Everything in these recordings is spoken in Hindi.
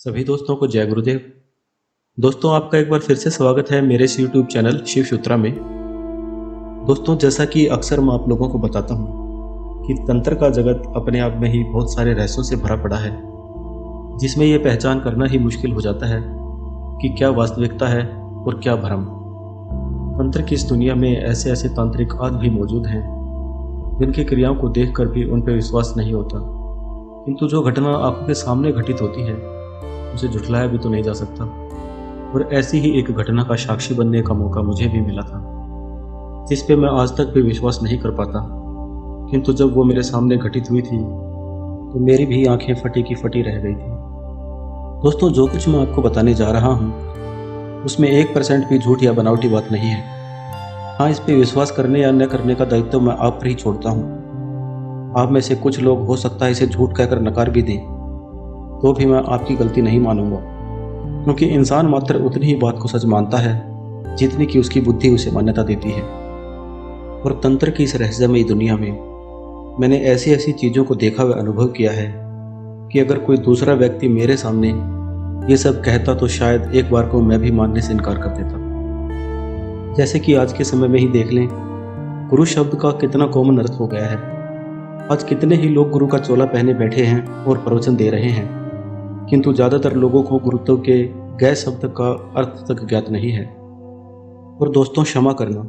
सभी दोस्तों को जय गुरुदेव। दोस्तों, आपका एक बार फिर से स्वागत है मेरे इस यूट्यूब चैनल शिव सूत्रा में। दोस्तों, जैसा कि अक्सर मैं आप लोगों को बताता हूँ कि तंत्र का जगत अपने आप में ही बहुत सारे रहस्यों से भरा पड़ा है, जिसमें यह पहचान करना ही मुश्किल हो जाता है कि क्या वास्तविकता है और क्या भ्रम। तंत्र की इस दुनिया में ऐसे ऐसे तांत्रिक आदि भी मौजूद हैं जिनकी क्रियाओं को देखकर भी उन पर विश्वास नहीं होता, किंतु जो घटना आंखों के सामने घटित होती है उसे झुठलाया भी तो नहीं जा सकता। और ऐसी ही एक घटना का साक्षी बनने का मौका मुझे भी मिला था, जिस पे मैं आज तक भी विश्वास नहीं कर पाता, किंतु जब वो मेरे सामने घटित हुई थी तो मेरी भी आंखें फटी की फटी रह गई थी। दोस्तों, जो कुछ मैं आपको बताने जा रहा हूँ उसमें 1% भी झूठ या बनावटी बात नहीं है। हाँ, इस पे विश्वास करने या न करने का दायित्व मैं आप पर ही छोड़ता हूँ। आप में से कुछ लोग हो सकता है इसे झूठ कहकर नकार भी दें, तो भी मैं आपकी गलती नहीं मानूंगा, क्योंकि इंसान मात्र उतनी ही बात को सच मानता है जितनी कि उसकी बुद्धि उसे मान्यता देती है। और तंत्र की इस रहस्यमयी दुनिया में मैंने ऐसी ऐसी चीज़ों को देखा व अनुभव किया है कि अगर कोई दूसरा व्यक्ति मेरे सामने ये सब कहता तो शायद एक बार को मैं भी मानने से इनकार कर देता। जैसे कि आज के समय में ही देख लें, गुरु शब्द का कितना कॉमन अर्थ हो गया है। आज कितने ही लोग गुरु का चोला पहने बैठे हैं और प्रवचन दे रहे हैं, किंतु ज़्यादातर लोगों को गुरुत्व के गए शब्द का अर्थ तक ज्ञात नहीं है। और दोस्तों, क्षमा करना,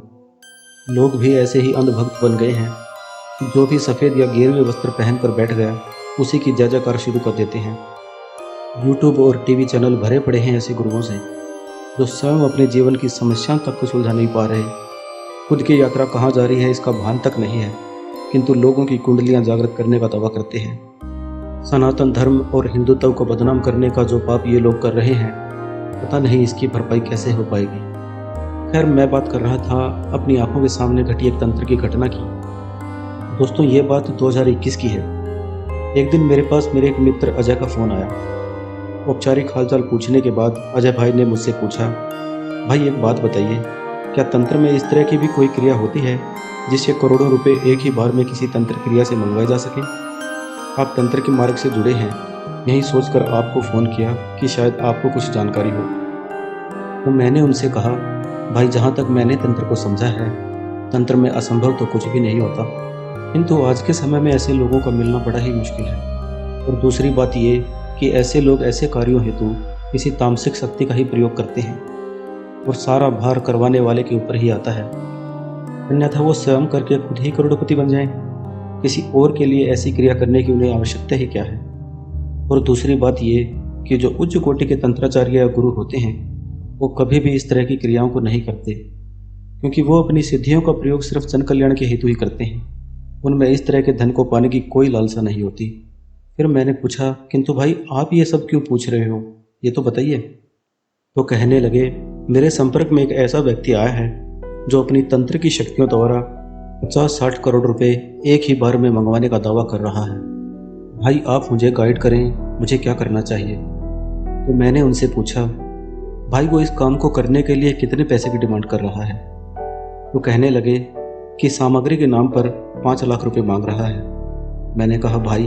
लोग भी ऐसे ही अंधभक्त बन गए हैं कि जो भी सफ़ेद या गेरुए वस्त्र पहनकर बैठ गया उसी की जय जयकार शुरू कर देते हैं। यूट्यूब और टीवी चैनल भरे पड़े हैं ऐसे गुरुओं से जो स्वयं अपने जीवन की समस्याओं तक को सुलझा नहीं पा रहे। खुद की यात्रा कहाँ जा रही है इसका भान तक नहीं है, किंतु लोगों की कुंडलियाँ जागृत करने का दावा करते हैं। सनातन धर्म और हिंदुत्व को बदनाम करने का जो पाप ये लोग कर रहे हैं, पता नहीं इसकी भरपाई कैसे हो पाएगी। खैर, मैं बात कर रहा था अपनी आंखों के सामने घटी एक तंत्र की घटना की। दोस्तों, ये बात 2021 की है। एक दिन मेरे पास मेरे एक मित्र अजय का फ़ोन आया। औपचारिक हालचाल पूछने के बाद अजय भाई ने मुझसे पूछा, भाई एक बात बताइए, क्या तंत्र में इस तरह की भी कोई क्रिया होती है जिससे करोड़ों रुपए एक ही बार में किसी तंत्र क्रिया से मंगवाए जा सके? आप तंत्र के मार्ग से जुड़े हैं, यही सोचकर आपको फ़ोन किया कि शायद आपको कुछ जानकारी हो। तो मैंने उनसे कहा, भाई जहाँ तक मैंने तंत्र को समझा है, तंत्र में असंभव तो कुछ भी नहीं होता, किंतु आज के समय में ऐसे लोगों का मिलना बड़ा ही मुश्किल है। और दूसरी बात ये कि ऐसे लोग ऐसे कार्यों हेतु किसी तामसिक शक्ति का ही प्रयोग करते हैं और सारा भार करवाने वाले के ऊपर ही आता है, अन्यथा वो स्वयं करके खुद ही करोड़पति बन जाएं। किसी और के लिए ऐसी क्रिया करने की उन्हें आवश्यकता ही क्या है। और दूसरी बात ये कि जो उच्च कोटि के तंत्राचार्य या गुरु होते हैं वो कभी भी इस तरह की क्रियाओं को नहीं करते, क्योंकि वो अपनी सिद्धियों का प्रयोग सिर्फ जन कल्याण के हेतु ही करते हैं। उनमें इस तरह के धन को पाने की कोई लालसा नहीं होती। फिर मैंने पूछा, किंतु भाई आप ये सब क्यों पूछ रहे हो, ये तो बताइए। तो कहने लगे, मेरे संपर्क में एक ऐसा व्यक्ति आया है जो अपनी तंत्र की शक्तियों द्वारा 50-60 करोड़ रुपए एक ही बार में मंगवाने का दावा कर रहा है। भाई आप मुझे गाइड करें, मुझे क्या करना चाहिए? तो मैंने उनसे पूछा, भाई वो इस काम को करने के लिए कितने पैसे की डिमांड कर रहा है? तो कहने लगे कि सामग्री के नाम पर 5 लाख रुपए मांग रहा है। मैंने कहा, भाई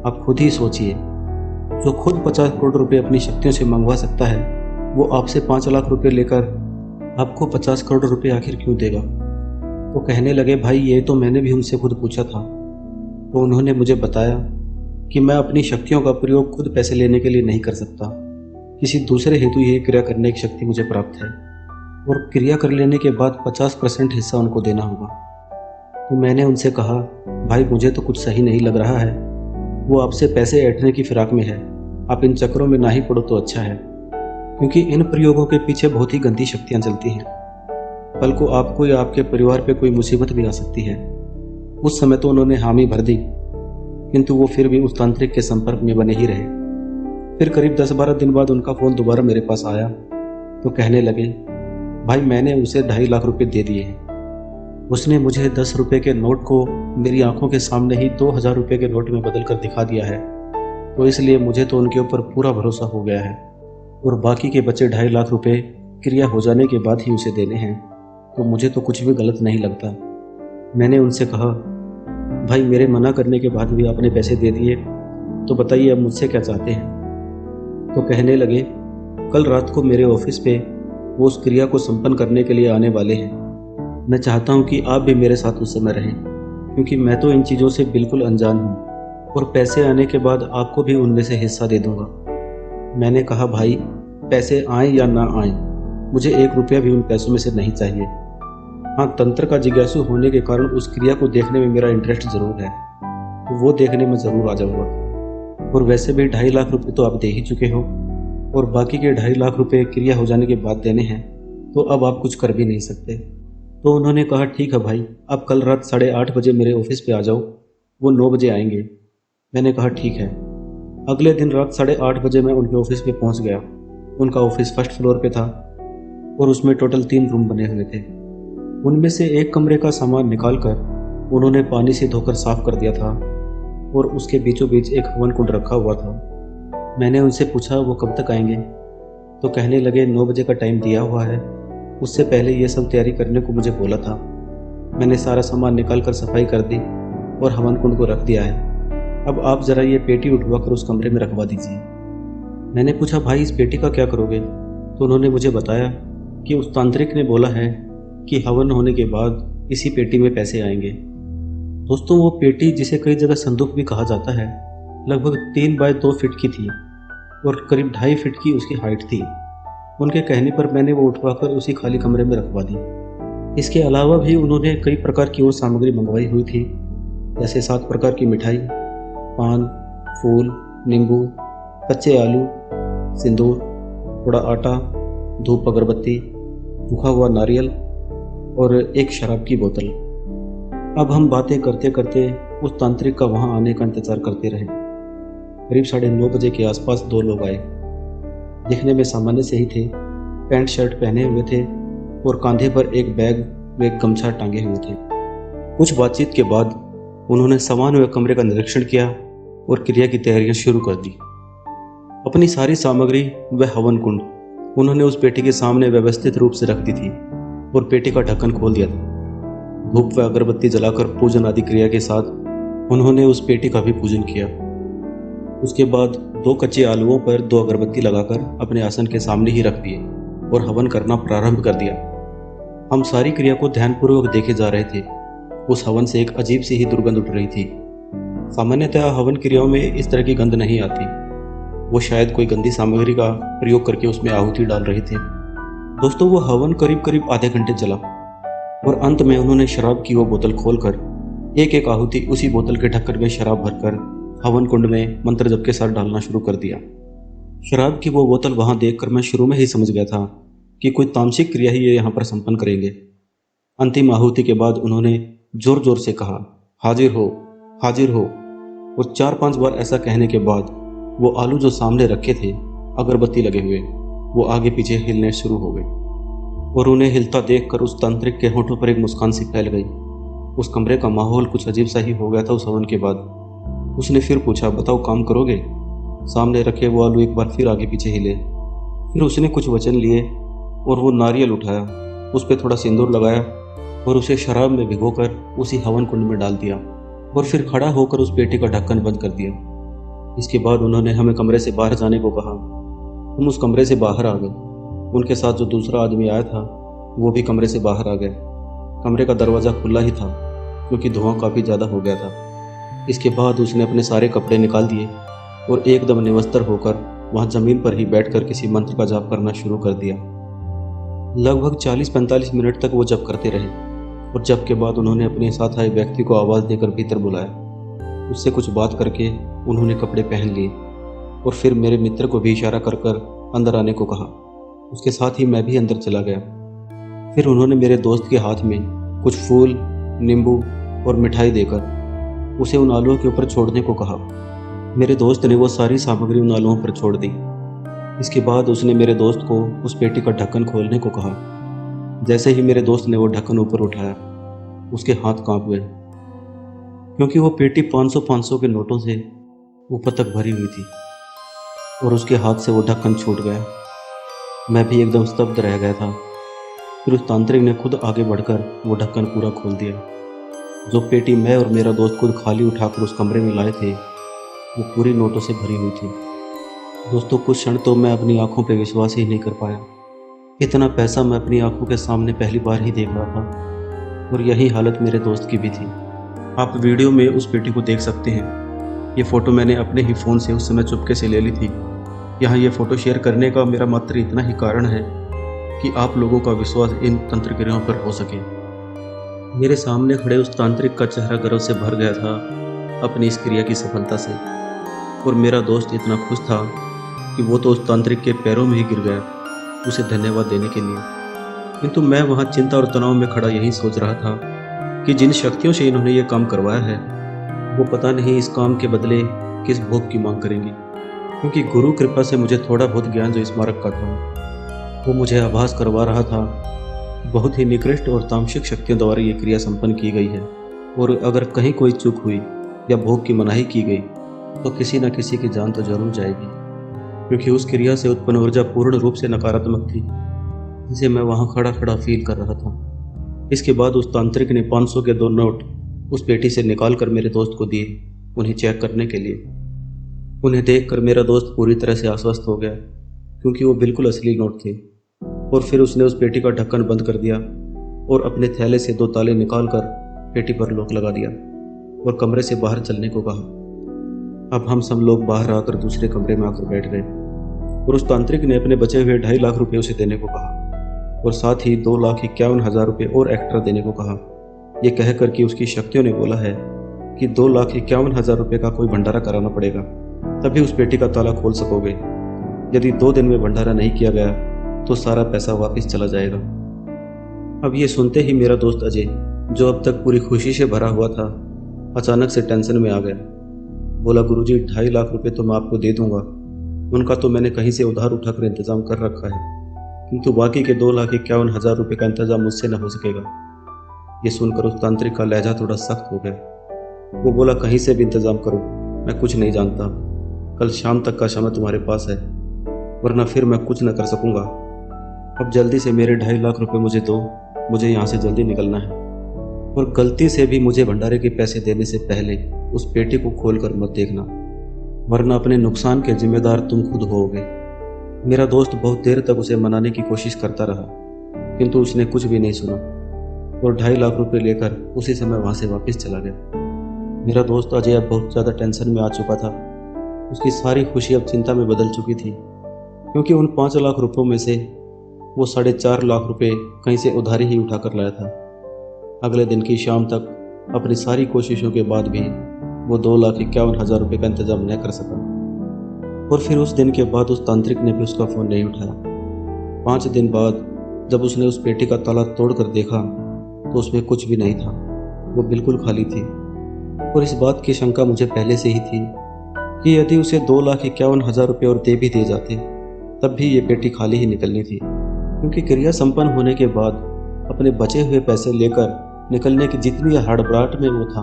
आप खुद ही सोचिए, जो खुद 50 करोड़ रुपए अपनी शक्तियों से मंगवा सकता है वो आपसे 5 लाख रुपए लेकर आपको 50 करोड़ रुपए आखिर क्यों देगा? तो कहने लगे, भाई ये तो मैंने भी उनसे खुद पूछा था, तो उन्होंने मुझे बताया कि मैं अपनी शक्तियों का प्रयोग खुद पैसे लेने के लिए नहीं कर सकता, किसी दूसरे हेतु ये क्रिया करने की शक्ति मुझे प्राप्त है और क्रिया कर लेने के बाद 50% हिस्सा उनको देना होगा। तो मैंने उनसे कहा, भाई मुझे तो कुछ सही नहीं लग रहा है, वो आपसे पैसे ऐंठने की फिराक में है, आप इन चक्करों में ना ही पड़ो तो अच्छा है, क्योंकि इन प्रयोगों के पीछे बहुत ही गंदी शक्तियाँ चलती हैं। कल को आपको या आपके परिवार पे कोई मुसीबत भी आ सकती है। उस समय तो उन्होंने हामी भर दी, किंतु वो फिर भी उस तांत्रिक के संपर्क में बने ही रहे। फिर करीब 10-12 दिन बाद उनका फ़ोन दोबारा मेरे पास आया तो कहने लगे, भाई मैंने उसे 2.5 लाख रुपए दे दिए हैं। उसने मुझे 10 रुपये के नोट को मेरी आंखों के सामने ही 2000 रुपये के नोट में बदल कर दिखा दिया है, तो इसलिए मुझे तो उनके ऊपर पूरा भरोसा हो गया है और बाकी के बचे 2.5 लाख रुपए क्रिया हो जाने के बाद ही उसे देने हैं, तो मुझे तो कुछ भी गलत नहीं लगता। मैंने उनसे कहा, भाई मेरे मना करने के बाद भी आपने पैसे दे दिए, तो बताइए अब मुझसे क्या चाहते हैं? तो कहने लगे, कल रात को मेरे ऑफिस पे वो उस क्रिया को संपन्न करने के लिए आने वाले हैं। मैं चाहता हूँ कि आप भी मेरे साथ उस समय रहें, क्योंकि मैं तो इन चीज़ों से बिल्कुल अनजान हूँ और पैसे आने के बाद आपको भी उनमें से हिस्सा दे दूँगा। मैंने कहा, भाई पैसे आएँ या ना आएँ, मुझे 1 रुपया भी उन पैसों में से नहीं चाहिए। हाँ, तंत्र का जिज्ञासु होने के कारण उस क्रिया को देखने में मेरा इंटरेस्ट ज़रूर है, तो वो देखने में ज़रूर आ जाऊँगा। और वैसे भी 2.5 लाख रुपये तो आप दे ही चुके हो, और बाकी के 2.5 लाख रुपये क्रिया हो जाने के बाद देने हैं, तो अब आप कुछ कर भी नहीं सकते। तो उन्होंने कहा, ठीक है भाई, आप कल रात 8:30 बजे मेरे ऑफिस पे आ जाओ, वो 9 बजे आएंगे। मैंने कहा, ठीक है। अगले दिन रात 8:30 बजे मैं उनके ऑफिस पे पहुंच गया। उनका ऑफिस फर्स्ट फ्लोर पे था और उसमें टोटल 3 रूम बने हुए थे। उनमें से एक कमरे का सामान निकाल कर उन्होंने पानी से धोकर साफ कर दिया था और उसके बीचों बीच एक हवन कुंड रखा हुआ था। मैंने उनसे पूछा वो कब तक आएंगे, तो कहने लगे 9 बजे का टाइम दिया हुआ है, उससे पहले ये सब तैयारी करने को मुझे बोला था। मैंने सारा सामान निकाल कर सफाई कर दी और हवन कुंड को रख दिया है। अब आप ज़रा ये पेटी उठवा कर उस कमरे में रखवा दीजिए। मैंने पूछा, भाई इस पेटी का क्या करोगे? तो उन्होंने मुझे बताया कि उस तांत्रिक ने बोला है कि हवन होने के बाद इसी पेटी में पैसे आएंगे। दोस्तों, वो पेटी, जिसे कई जगह संदूक भी कहा जाता है, लगभग 3 बाय 2 फीट की थी और करीब 2.5 फीट की उसकी हाइट थी। उनके कहने पर मैंने वो उठवाकर उसी खाली कमरे में रखवा दी। इसके अलावा भी उन्होंने कई प्रकार की और सामग्री मंगवाई हुई थी, जैसे 7 प्रकार की मिठाई, पान, फूल, नींबू, कच्चे आलू, सिंदूर, थोड़ा आटा, धूप अगरबत्ती, सूखा हुआ नारियल और एक शराब की बोतल। अब हम बातें करते करते उस तांत्रिक का वहाँ आने का इंतज़ार करते रहे। करीब 9:30 बजे के आसपास 2 लोग आए। दिखने में सामान्य से ही थे, पैंट शर्ट पहने हुए थे और कंधे पर एक बैग व एक गमछा टांगे हुए थे। कुछ बातचीत के बाद उन्होंने सामान व कमरे का निरीक्षण किया और क्रिया की तैयारियां शुरू कर दी। अपनी सारी सामग्री व हवन कुंड उन्होंने उस पेटी के सामने व्यवस्थित रूप से रख दी थी और पेटी का ढक्कन खोल दिया था। धूप व अगरबत्ती जलाकर पूजन आदि क्रिया के साथ उन्होंने उस पेटी का भी पूजन किया। उसके बाद 2 कच्चे आलूओं पर 2 अगरबत्ती लगाकर अपने आसन के सामने ही रख दिए और हवन करना प्रारंभ कर दिया। हम सारी क्रिया को ध्यानपूर्वक देखे जा रहे थे। उस हवन से एक अजीब सी ही दुर्गंध उठ रही थी। सामान्यतः हवन क्रियाओं में इस तरह की गंध नहीं आती। वो शायद कोई गंदी सामग्री का प्रयोग करके उसमें आहुति डाल रहे थे। दोस्तों, वो हवन करीब आधे घंटे चला और अंत में उन्होंने शराब की वो बोतल खोलकर एक एक आहुति उसी बोतल के ढक्कन में शराब भरकर हवन कुंड में मंत्र जप के साथ डालना शुरू कर दिया। शराब की वो बोतल वहां देखकर मैं शुरू में ही समझ गया था कि कोई तामसिक क्रिया ही ये यहाँ पर संपन्न करेंगे। अंतिम आहुति के बाद उन्होंने जोर जोर से कहा, हाजिर हो, हाजिर हो। और 4-5 बार ऐसा कहने के बाद वो आलू जो सामने रखे थे, अगरबत्ती लगे हुए, वो आगे पीछे हिलने शुरू हो गए और उन्हें हिलता देखकर उस तांत्रिक के होठों पर एक मुस्कान सी फैल गई। उस कमरे का माहौल कुछ अजीब सा ही हो गया था उस हवन के बाद। उसने फिर पूछा, बताओ काम करोगे? सामने रखे वो आलू एक बार फिर आगे पीछे हिले। फिर उसने कुछ वचन लिए और वो नारियल उठाया, उस पर थोड़ा सिंदूर लगाया और उसे शराब में भिगोकर उसी हवन कुंड में डाल दिया और फिर खड़ा होकर उस पेटी का ढक्कन बंद कर दिया। इसके बाद उन्होंने हमें कमरे से बाहर जाने को कहा। हम उस कमरे से बाहर आ गए। उनके साथ जो दूसरा आदमी आया था वो भी कमरे से बाहर आ गया। कमरे का दरवाज़ा खुला ही था क्योंकि धुआं काफ़ी ज़्यादा हो गया था। इसके बाद उसने अपने सारे कपड़े निकाल दिए और एकदम निवस्त्र होकर वहाँ ज़मीन पर ही बैठकर किसी मंत्र का जाप करना शुरू कर दिया। लगभग 40-45 मिनट तक वो जप करते रहे और जप के बाद उन्होंने अपने साथ आए व्यक्ति को आवाज़ देकर भीतर बुलाया। उससे कुछ बात करके उन्होंने कपड़े पहन लिए और फिर मेरे मित्र को भी इशारा कर कर अंदर आने को कहा। उसके साथ ही मैं भी अंदर चला गया। फिर उन्होंने मेरे दोस्त के हाथ में कुछ फूल, नींबू और मिठाई देकर उसे उन आलुओं के ऊपर छोड़ने को कहा। मेरे दोस्त ने वो सारी सामग्री उन आलुओं पर छोड़ दी। इसके बाद उसने मेरे दोस्त को उस पेटी का ढक्कन खोलने को कहा। जैसे ही मेरे दोस्त ने वो ढक्कन ऊपर उठाया, उसके हाथ कांप गए क्योंकि वो पेटी 500 के नोटों से ऊपर तक भरी हुई थी और उसके हाथ से वो ढक्कन छूट गया। मैं भी एकदम स्तब्ध रह गया था। फिर उस तांत्रिक ने खुद आगे बढ़कर वो ढक्कन पूरा खोल दिया। जो पेटी मैं और मेरा दोस्त खुद खाली उठाकर उस कमरे में लाए थे, वो पूरी नोटों से भरी हुई थी। दोस्तों कुछ क्षण तो मैं अपनी आंखों पे विश्वास ही नहीं कर पाया। इतना पैसा मैं अपनी आंखों के सामने पहली बार ही देख रहा था और यही हालत मेरे दोस्त की भी थी। आप वीडियो में उस पेटी को देख सकते हैं। ये फ़ोटो मैंने अपने ही फ़ोन से उस समय चुपके से ले ली थी। यहाँ ये फ़ोटो शेयर करने का मेरा मात्र इतना ही कारण है कि आप लोगों का विश्वास इन तंत्र क्रियाओं पर हो सके। मेरे सामने खड़े उस तांत्रिक का चेहरा गर्व से भर गया था अपनी इस क्रिया की सफलता से, और मेरा दोस्त इतना खुश था कि वो तो उस तांत्रिक के पैरों में ही गिर गया उसे धन्यवाद देने के लिए। किंतु मैं वहाँ चिंता और तनाव में खड़ा यही सोच रहा था कि जिन शक्तियों से इन्होंने ये काम करवाया है वो पता नहीं इस काम के बदले किस भोग की मांग करेंगी। क्योंकि गुरु कृपा से मुझे थोड़ा बहुत ज्ञान जो स्मारक का था वो मुझे आभास करवा रहा था कि बहुत ही निकृष्ट और तामसिक शक्तियों द्वारा ये क्रिया संपन्न की गई है, और अगर कहीं कोई चूक हुई या भोग की मनाही की गई तो किसी न किसी की जान तो जरूर जाएगी। क्योंकि उस क्रिया से उत्पन्न ऊर्जा पूर्ण रूप से नकारात्मक थी, जिसे मैं वहाँ खड़ा खड़ा फील कर रहा था। इसके बाद उस तांत्रिक ने 500 के 2 नोट उस पेटी से निकाल कर मेरे दोस्त को दिए, उन्हें चेक करने के लिए। उन्हें देखकर मेरा दोस्त पूरी तरह से आश्वस्त हो गया, क्योंकि वो बिल्कुल असली नोट थे। और फिर उसने उस पेटी का ढक्कन बंद कर दिया और अपने थैले से 2 ताले निकाल कर पेटी पर लॉक लगा दिया और कमरे से बाहर चलने को कहा। अब हम सब लोग बाहर आकर दूसरे कमरे में आकर बैठ गए और उस तांत्रिक ने अपने बचे हुए 2.5 लाख रुपए उसे देने को कहा और साथ ही 2,51,000 रुपये और एक्स्ट्रा देने को कहा। ये कहकर कि उसकी शक्तियों ने बोला है कि 2,51,000 रुपये का कोई भंडारा कराना पड़ेगा, तभी उस पेटी का ताला खोल सकोगे। यदि 2 दिन में भंडारा नहीं किया गया तो सारा पैसा वापस चला जाएगा। अब ये सुनते ही मेरा दोस्त अजय, जो अब तक पूरी खुशी से भरा हुआ था, अचानक से टेंशन में आ गया। बोला, गुरुजी 2.5 लाख रुपए तो मैं आपको दे दूंगा, उनका तो मैंने कहीं से उधार उठाकर इंतजाम कर रखा है, किंतु बाकी के 2,51,000 रुपये का इंतजाम मुझसे न हो सकेगा। ये सुनकर उस तांत्रिक का लहजा थोड़ा सख्त हो गया। वो बोला, कहीं से भी इंतजाम करो, मैं कुछ नहीं जानता। कल शाम तक का समय तुम्हारे पास है, वरना फिर मैं कुछ न कर सकूंगा। अब जल्दी से मेरे 2.5 लाख रुपए मुझे दो, मुझे यहाँ से जल्दी निकलना है। और गलती से भी मुझे भंडारे के पैसे देने से पहले उस पेटी को खोलकर मत देखना, वरना अपने नुकसान के जिम्मेदार तुम खुद होगे। मेरा दोस्त बहुत देर तक उसे मनाने की कोशिश करता रहा, किंतु उसने कुछ भी नहीं सुना और 2.5 लाख रुपए लेकर उसी समय वहाँ से वापस चला गया। मेरा दोस्त अजय अब बहुत ज़्यादा टेंशन में आ चुका था। उसकी सारी खुशी अब चिंता में बदल चुकी थी, क्योंकि उन 5 लाख रुपयों में से वो 4.5 लाख रुपए कहीं से उधारी ही उठा कर लाया था। अगले दिन की शाम तक अपनी सारी कोशिशों के बाद भी वो 2,51,000 रुपये का इंतजाम न कर सका। और फिर उस दिन के बाद उस तांत्रिक ने भी उसका फ़ोन नहीं उठाया। 5 दिन बाद जब उसने उस पेटी का ताला तोड़कर देखा तो उसमें कुछ भी नहीं था, वो बिल्कुल खाली थी। और इस बात की शंका मुझे पहले से ही थी कि यदि उसे 2,51,000 रुपये और दे भी दिए जाते तब भी ये पेटी खाली ही निकलनी थी, क्योंकि क्रिया संपन्न होने के बाद अपने बचे हुए पैसे लेकर निकलने की जितनी हड़बड़ाहट में वो था,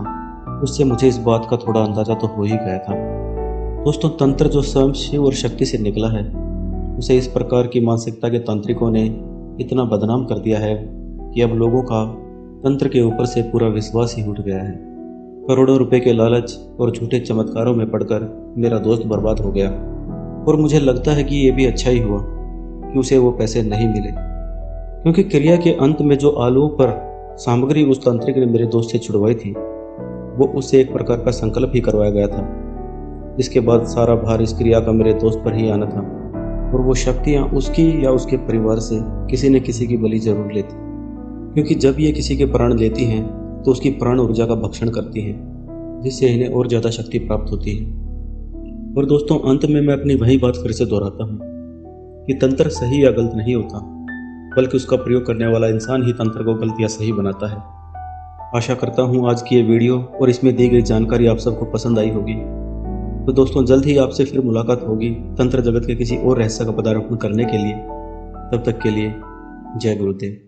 उससे मुझे इस बात का थोड़ा अंदाजा तो हो ही गया था। दोस्तों, तंत्र जो स्वयं शिव और शक्ति से निकला है, उसे इस प्रकार की मानसिकता के तांत्रिकों ने इतना बदनाम कर दिया है कि अब लोगों का तंत्र के ऊपर से पूरा विश्वास ही उठ गया है। करोड़ों रुपए के लालच और झूठे चमत्कारों में पड़कर मेरा दोस्त बर्बाद हो गया, और मुझे लगता है कि ये भी अच्छा ही हुआ कि उसे वो पैसे नहीं मिले, क्योंकि क्रिया के अंत में जो आलुओं पर सामग्री उस तांत्रिक ने मेरे दोस्त से छुड़वाई थी, वो उससे एक प्रकार का संकल्प ही करवाया गया था, जिसके बाद सारा भार इस क्रिया का मेरे दोस्त पर ही आना था, और वो शक्तियाँ उसकी या उसके परिवार से किसी न किसी की बलि जरूर लेती, क्योंकि जब ये किसी के प्राण लेती हैं तो उसकी प्राण ऊर्जा का भक्षण करती हैं, जिससे इन्हें और ज़्यादा शक्ति प्राप्त होती है। और दोस्तों, अंत में मैं अपनी वही बात फिर से दोहराता हूँ कि तंत्र सही या गलत नहीं होता, बल्कि उसका प्रयोग करने वाला इंसान ही तंत्र को गलत या सही बनाता है। आशा करता हूँ आज की ये वीडियो और इसमें दी गई जानकारी आप सबको पसंद आई होगी। तो दोस्तों, जल्द ही आपसे फिर मुलाकात होगी तंत्र जगत के किसी और रहस्य का पदार्पण करने के लिए। तब तक के लिए जय गुरुदेव।